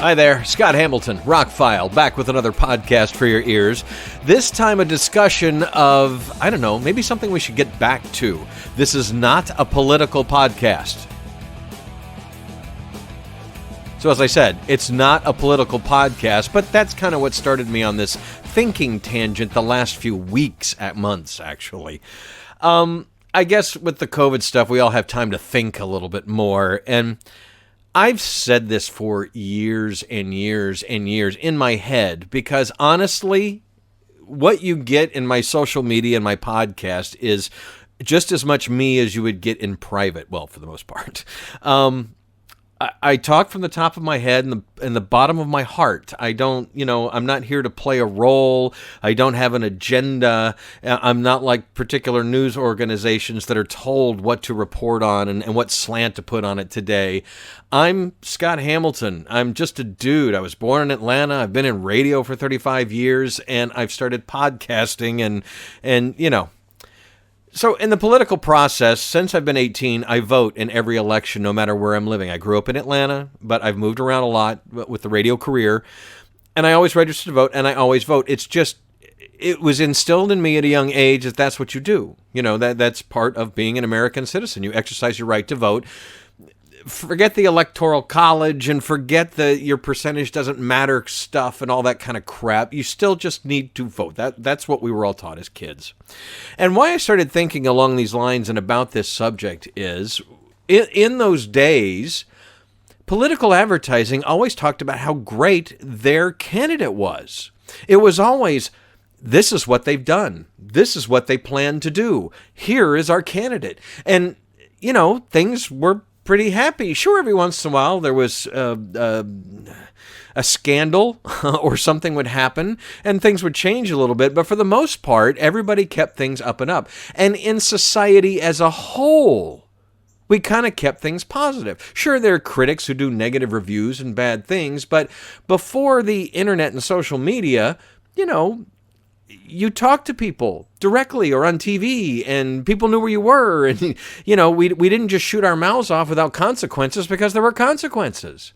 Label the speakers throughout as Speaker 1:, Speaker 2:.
Speaker 1: Hi there, Scott Hamilton, Rockfile, back with another podcast for your ears. This time a discussion of, I don't know, maybe something we should get back to. This is not a political podcast. So as I said, it's not a political podcast, but that's kind of what started me on this thinking tangent the last few weeks, months, actually. I guess with the COVID stuff, we all have time to think a little bit more, and I've said this for years and years and years in my head because honestly, what you get in my social media and my podcast is just as much me as you would get in private. Well, for the most part. I talk from the top of my head and the bottom of my heart. I don't, I'm not here to play a role. I don't have an agenda. I'm not like particular news organizations that are told what to report on and what slant to put on it today. I'm Scott Hamilton. I'm just a dude. I was born in Atlanta. I've been in radio for 35 years and I've started podcasting and So in the political process, since I've been 18, I vote in every election, no matter where I'm living. I grew up in Atlanta, but I've moved around a lot with the radio career, and I always registered to vote, and I always vote. It was instilled in me at a young age that that's what you do. That's part of being an American citizen. You exercise your right to vote. Forget the electoral college and forget your percentage doesn't matter stuff and all that kind of crap. You still just need to vote. That's what we were all taught as kids. And why I started thinking along these lines and about this subject is, in those days, political advertising always talked about how great their candidate was. It was always, this is what they've done. This is what they plan to do. Here is our candidate. And, things were pretty happy. Sure, every once in a while there was a scandal or something would happen and things would change a little bit, but for the most part, everybody kept things up and up. And in society as a whole, we kind of kept things positive. Sure, there are critics who do negative reviews and bad things, but before the internet and social media, you talk to people directly or on TV and people knew where you were. And, we didn't just shoot our mouths off without consequences because there were consequences.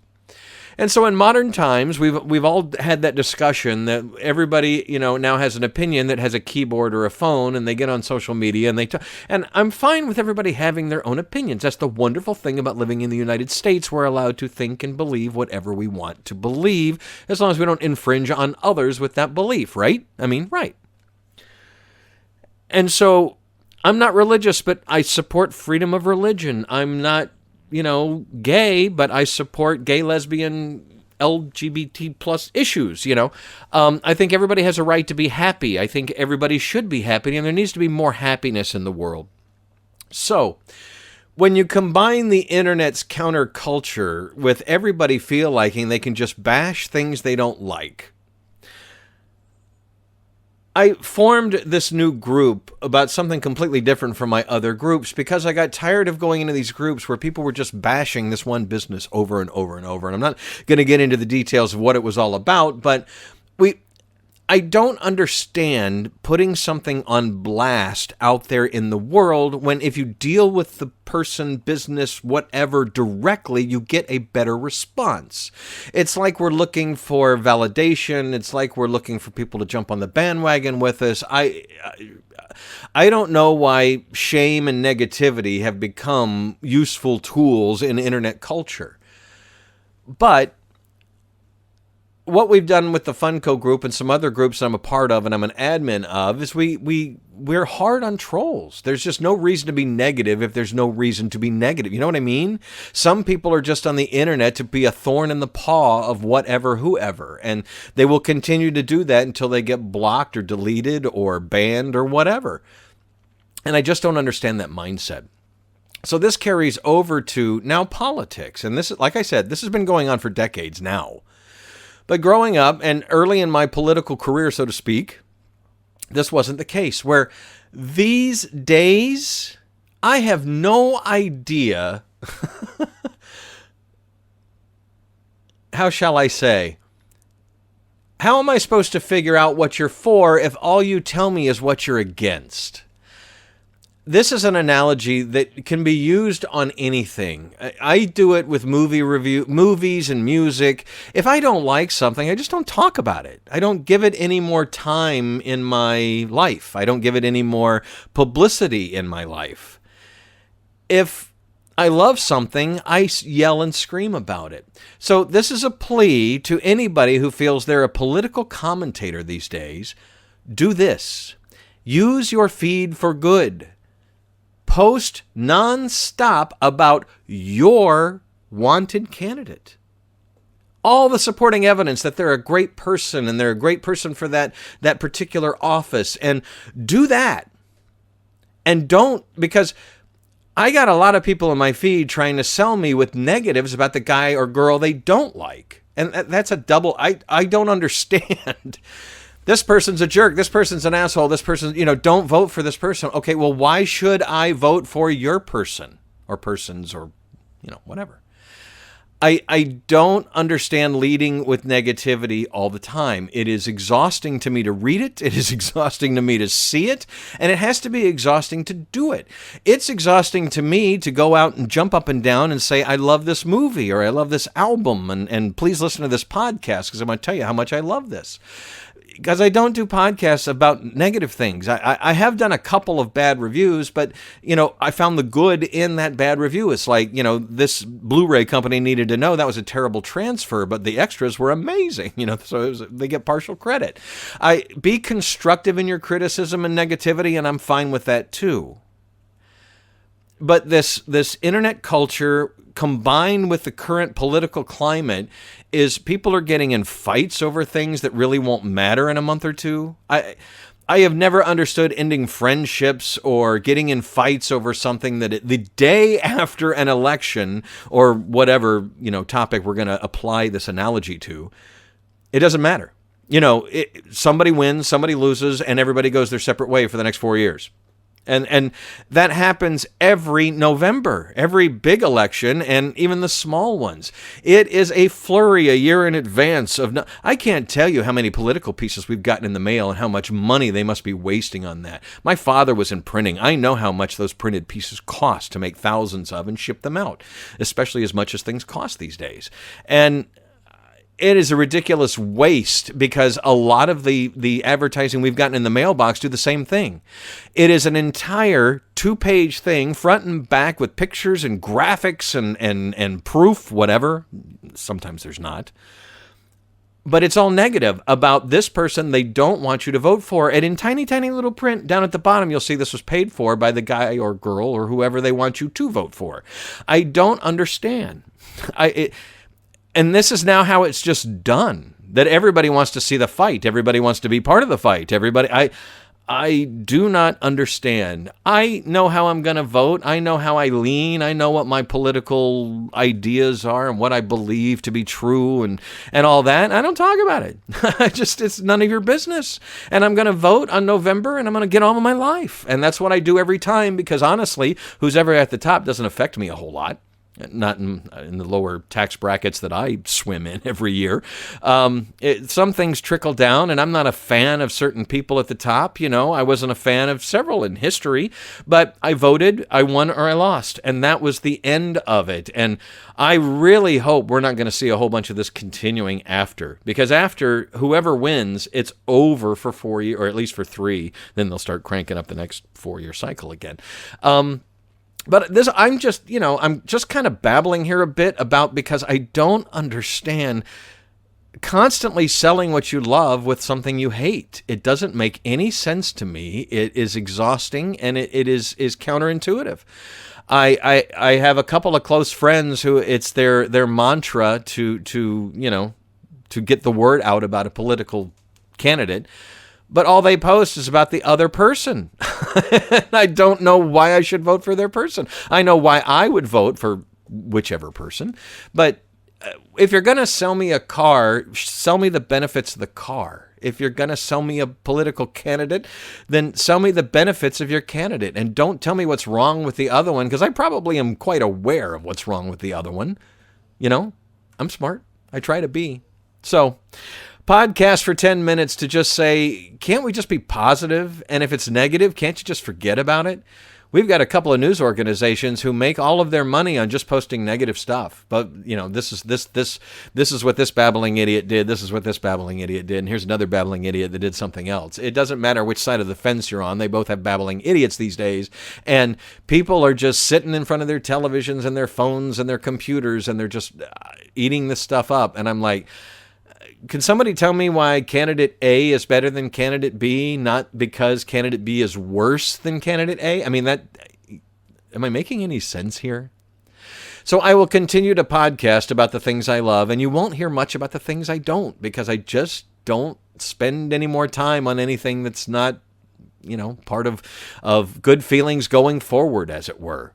Speaker 1: And so in modern times, we've all had that discussion that everybody, now has an opinion that has a keyboard or a phone and they get on social media and they talk. And I'm fine with everybody having their own opinions. That's the wonderful thing about living in the United States. We're allowed to think and believe whatever we want to believe as long as we don't infringe on others with that belief, right? Right. And so I'm not religious, but I support freedom of religion. I'm not, gay, but I support gay, lesbian, LGBT plus issues, I think everybody has a right to be happy. I think everybody should be happy, and there needs to be more happiness in the world. So when you combine the internet's counterculture with everybody liking they can just bash things they don't like, I formed this new group about something completely different from my other groups because I got tired of going into these groups where people were just bashing this one business over and over and over. And I'm not going to get into the details of what it was all about, but I don't understand putting something on blast out there in the world when if you deal with the person, business, whatever directly, you get a better response. It's like we're looking for validation. It's like we're looking for people to jump on the bandwagon with us. I don't know why shame and negativity have become useful tools in internet culture. But what we've done with the Funko group and some other groups I'm a part of and I'm an admin of is we're hard on trolls. There's just no reason to be negative if there's no reason to be negative. You know what I mean? Some people are just on the internet to be a thorn in the paw of whatever, whoever, and they will continue to do that until they get blocked or deleted or banned or whatever. And I just don't understand that mindset. So this carries over to now politics. And this, like I said, this has been going on for decades now. But growing up and early in my political career, so to speak, this wasn't the case. Where these days, I have no idea, how shall I say, how am I supposed to figure out what you're for if all you tell me is what you're against? this is an analogy that can be used on anything. I do it with movies and music. If I don't like something, I just don't talk about it. I don't give it any more time in my life. I don't give it any more publicity in my life. If I love something, I yell and scream about it. So this is a plea to anybody who feels they're a political commentator these days. Do this. Use your feed for good. Post nonstop about your wanted candidate. All the supporting evidence that they're a great person and they're a great person for that particular office. And do that. And don't, because I got a lot of people in my feed trying to sell me with negatives about the guy or girl they don't like. And that's a double, I don't understand. This person's a jerk. This person's an asshole. This person, don't vote for this person. Okay, well, why should I vote for your person or persons or, whatever? I don't understand leading with negativity all the time. It is exhausting to me to read it. It is exhausting to me to see it. And it has to be exhausting to do it. It's exhausting to me to go out and jump up and down and say, I love this movie or I love this album. And please listen to this podcast because I'm going to tell you how much I love this. Because I don't do podcasts about negative things. I have done a couple of bad reviews, but, I found the good in that bad review. It's like, this Blu-ray company needed to know that was a terrible transfer, but the extras were amazing, so they get partial credit. Be constructive in your criticism and negativity, and I'm fine with that too. But this internet culture combined with the current political climate is people are getting in fights over things that really won't matter in a month or two. I have never understood ending friendships or getting in fights over something that the day after an election or whatever, topic we're going to apply this analogy to, it doesn't matter. Somebody wins, somebody loses, and everybody goes their separate way for the next 4 years. And that happens every November, every big election, and even the small ones. It is a flurry a year in advance of. I can't tell you how many political pieces we've gotten in the mail and how much money they must be wasting on that. My father was in printing. I know how much those printed pieces cost to make thousands of and ship them out, especially as much as things cost these days. And it is a ridiculous waste because a lot of the advertising we've gotten in the mailbox do the same thing. It is an entire 2-page thing, front and back, with pictures and graphics and proof, whatever. Sometimes there's not. But it's all negative about this person they don't want you to vote for. And in tiny, tiny little print down at the bottom, you'll see this was paid for by the guy or girl or whoever they want you to vote for. I don't understand. And this is now how it's just done, that everybody wants to see the fight. Everybody wants to be part of the fight. I do not understand. I know how I'm going to vote. I know how I lean. I know what my political ideas are and what I believe to be true and all that. I don't talk about it. It's none of your business. And I'm going to vote on November and I'm going to get on with my life. And that's what I do every time because honestly, who's ever at the top doesn't affect me a whole lot. Not in the lower tax brackets that I swim in every year. Some things trickle down, and I'm not a fan of certain people at the top. I wasn't a fan of several in history, but I voted, I won or I lost, and that was the end of it. And I really hope we're not going to see a whole bunch of this continuing after, because after whoever wins, it's over for 4 years, or at least for 3. Then they'll start cranking up the next 4-year cycle again. But this, I'm just kind of babbling here a bit about because I don't understand constantly selling what you love with something you hate. It doesn't make any sense to me. It is exhausting and it is counterintuitive. I have a couple of close friends who it's their mantra to get the word out about a political candidate. But all they post is about the other person. I don't know why I should vote for their person. I know why I would vote for whichever person. But if you're going to sell me a car, sell me the benefits of the car. If you're going to sell me a political candidate, then sell me the benefits of your candidate. And don't tell me what's wrong with the other one, because I probably am quite aware of what's wrong with the other one. I'm smart. I try to be. So, podcast for 10 minutes to just say, can't we just be positive? And if it's negative, can't you just forget about it? We've got a couple of news organizations who make all of their money on just posting negative stuff. But, you know, this is what this babbling idiot did. This is what this babbling idiot did. And here's another babbling idiot that did something else. It doesn't matter which side of the fence you're on. They both have babbling idiots these days. And people are just sitting in front of their televisions and their phones and their computers, and they're just eating this stuff up. And I'm like, can somebody tell me why candidate A is better than candidate B, not because candidate B is worse than candidate A? I mean, am I making any sense here? So I will continue to podcast about the things I love, and you won't hear much about the things I don't, because I just don't spend any more time on anything that's not, you know, part of good feelings going forward, as it were.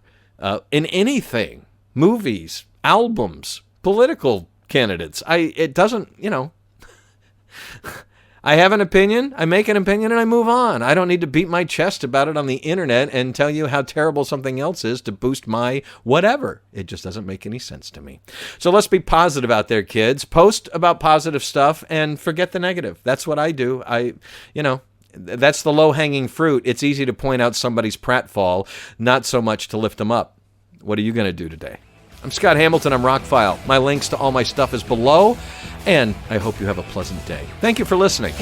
Speaker 1: In anything, movies, albums, political candidates. It doesn't, you know, I have an opinion, I make an opinion, and I move on. I don't need to beat my chest about it on the internet and tell you how terrible something else is to boost my whatever. It just doesn't make any sense to me. So let's be positive out there, kids. Post about positive stuff and forget the negative. That's what I do. That's the low-hanging fruit. It's easy to point out somebody's pratfall, not so much to lift them up. What are you going to do today? I'm Scott Hamilton. I'm Rockfile. My links to all my stuff is below, and I hope you have a pleasant day. Thank you for listening.